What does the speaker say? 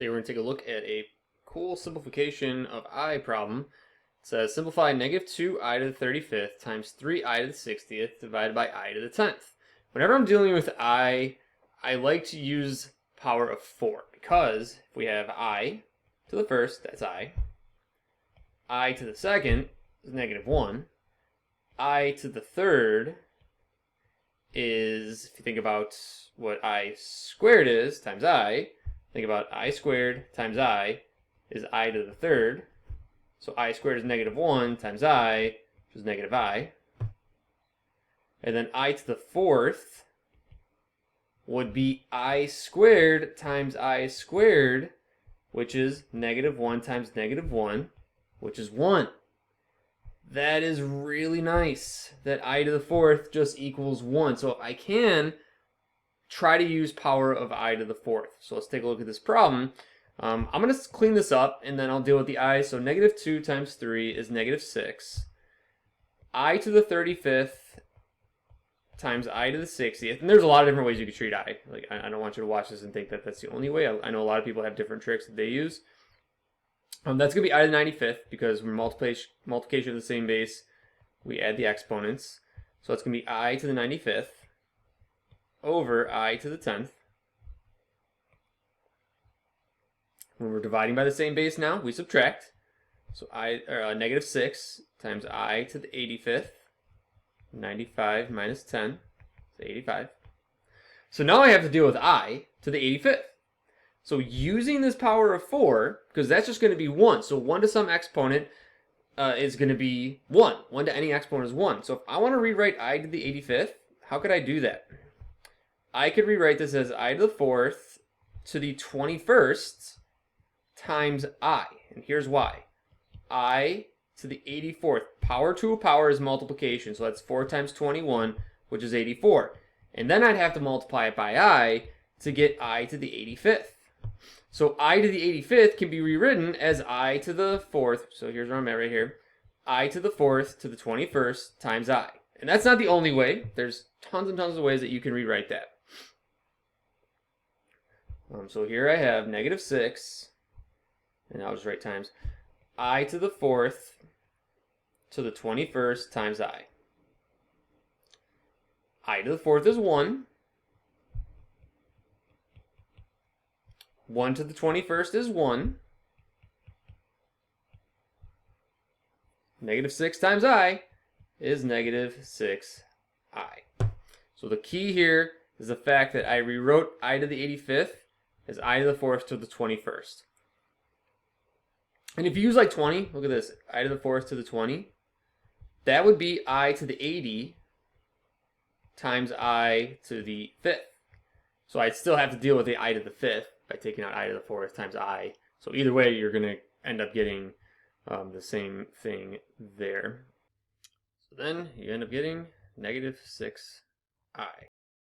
Today we're going to take a look at a cool simplification of I problem. It says simplify negative 2i to the 35th times 3i to the 60th divided by I to the 10th. Whenever I'm dealing with I like to use power of 4 because if we have I to the first, that's I to the second is negative 1, I to the third is, if you think about what I squared is, times I, think about I squared times I is I to the third. So I squared is negative 1 times I, which is negative I. And then I to the fourth would be I squared times I squared, which is negative 1 times negative 1, which is 1. That is really nice that I to the fourth just equals 1. So I can try to use power of I to the fourth. So let's take a look at this problem. I'm going to clean this up and then I'll deal with the I. So negative 2 times 3 is negative 6. I to the 35th times I to the 60th. And there's a lot of different ways you could treat I. Like, I don't want you to watch this and think that that's the only way. I know a lot of people have different tricks that they use. That's going to be I to the 95th because we're multiplication of the same base. We add the exponents. So it's going to be I to the 95th over I to the 10th. When we're dividing by the same base now, we subtract. So negative 6 times I to the 85th. 95 minus 10 is 85. So now I have to deal with I to the 85th. So using this power of 4, because that's just going to be 1. So 1 to some exponent is going to be 1. 1 to any exponent is 1. So if I want to rewrite I to the 85th, how could I do that? I could rewrite this as I to the fourth to the 21st times I. And here's why. I to the 84th. Power to a power is multiplication. So that's 4 times 21, which is 84. And then I'd have to multiply it by I to get I to the 85th. So I to the 85th can be rewritten as I to the fourth. So here's where I'm at right here. I to the fourth to the 21st times I. And that's not the only way. There's tons and tons of ways that you can rewrite that. So here I have negative 6, and I'll just write times I to the fourth to the 21st times I. I to the fourth is 1. 1 to the 21st is 1. Negative 6 times I is negative 6I. So the key here is the fact that I rewrote I to the 85th as I to the fourth to the 21st. And if you use like 20, look at this, I to the fourth to the 20, that would be I to the 80 times I to the fifth. So I'd still have to deal with the I to the fifth by taking out I to the fourth times I. So either way, you're going to end up getting the same thing there. So then you end up getting negative 6I.